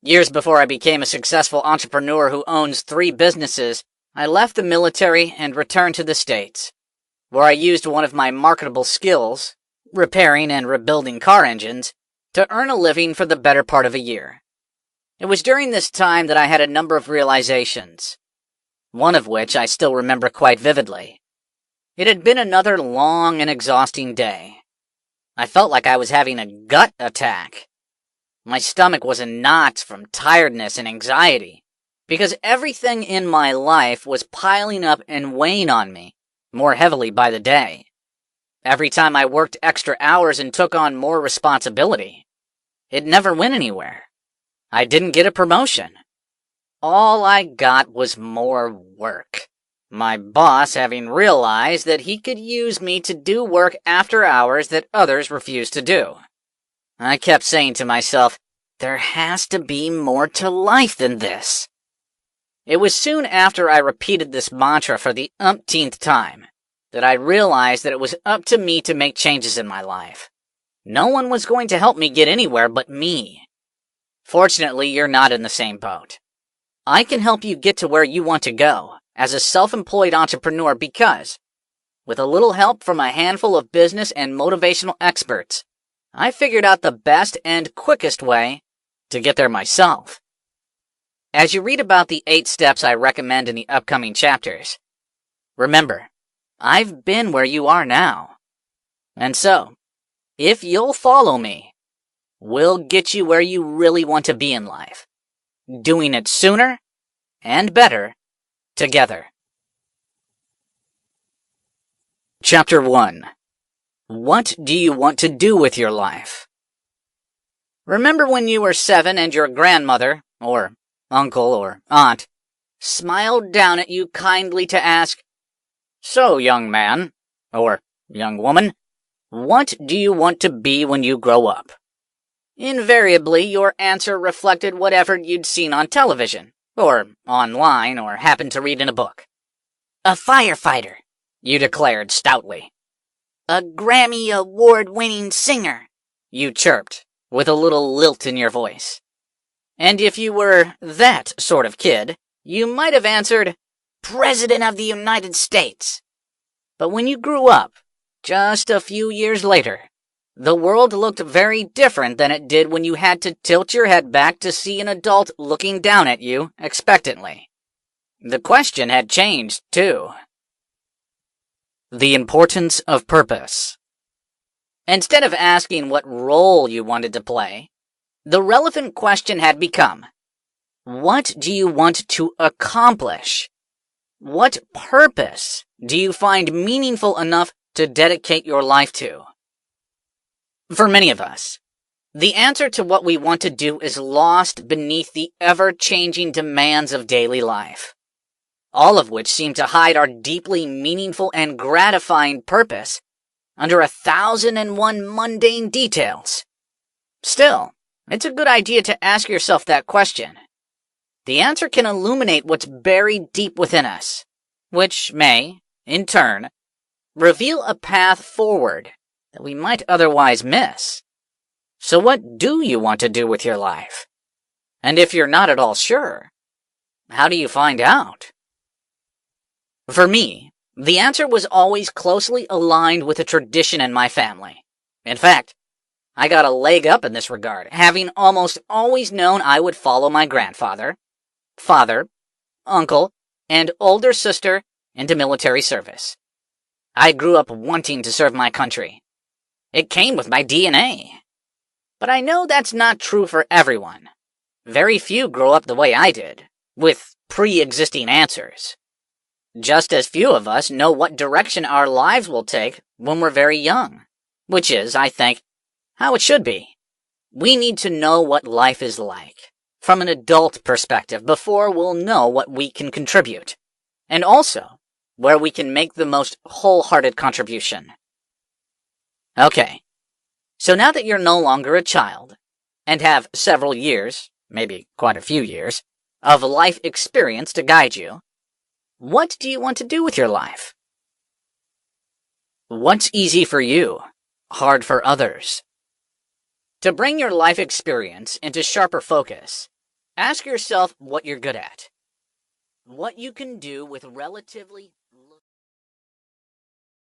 Years before I became a successful entrepreneur who owns 3 businesses, I left the military and returned to the States, where I used one of my marketable skills, repairing and rebuilding car engines, to earn a living for the better part of a year. It was during this time that I had a number of realizations, one of which I still remember quite vividly. It had been another long and exhausting day. I felt like I was having a gut attack. My stomach was in knots from tiredness and anxiety, because everything in my life was piling up and weighing on me more heavily by the day. Every time I worked extra hours and took on more responsibility, it never went anywhere. I didn't get a promotion. All I got was more work. My boss having realized that he could use me to do work after hours that others refused to do. I kept saying to myself, there has to be more to life than this. It was soon after I repeated this mantra for the umpteenth time that I realized that it was up to me to make changes in my life. No one was going to help me get anywhere but me. Fortunately, you're not in the same boat. I can help you get to where you want to go as a self-employed entrepreneur because, with a little help from a handful of business and motivational experts, I figured out the best and quickest way to get there myself. As you read about the 8 steps I recommend in the upcoming chapters, remember, I've been where you are now. And so, if you'll follow me, we'll get you where you really want to be in life, doing it sooner and better together. Chapter 1. What do you want to do with your life? Remember when you were 7 and your grandmother, or uncle or aunt, smiled down at you kindly to ask, "So, young man, or young woman, what do you want to be when you grow up?" Invariably, your answer reflected whatever you'd seen on television, or online, or happened to read in a book. "A firefighter," you declared stoutly. "A Grammy Award-winning singer," you chirped, with a little lilt in your voice. And if you were that sort of kid, you might have answered, "President of the United States." But when you grew up, just a few years later, the world looked very different than it did when you had to tilt your head back to see an adult looking down at you expectantly. The question had changed, too. The importance of purpose. Instead of asking what role you wanted to play, the relevant question had become, what do you want to accomplish? What purpose do you find meaningful enough to dedicate your life to? For many of us, the answer to what we want to do is lost beneath the ever-changing demands of daily life, all of which seem to hide our deeply meaningful and gratifying purpose under 1,001 mundane details. Still, it's a good idea to ask yourself that question. The answer can illuminate what's buried deep within us, which may, in turn, reveal a path forward that we might otherwise miss. So what do you want to do with your life? And if you're not at all sure, how do you find out? For me, the answer was always closely aligned with a tradition in my family. In fact, I got a leg up in this regard, having almost always known I would follow my grandfather, father, uncle, and older sister into military service. I grew up wanting to serve my country. It came with my DNA. But I know that's not true for everyone. Very few grow up the way I did, with pre-existing answers. Just as few of us know what direction our lives will take when we're very young, which is, I think, how it should be. We need to know what life is like from an adult perspective before we'll know what we can contribute, and also where we can make the most wholehearted contribution. Okay, so now that you're no longer a child and have several years, maybe quite a few years, of life experience to guide you, what do you want to do with your life? What's easy for you, hard for others? To bring your life experience into sharper focus, Ask yourself what you're good at, what you can do with relatively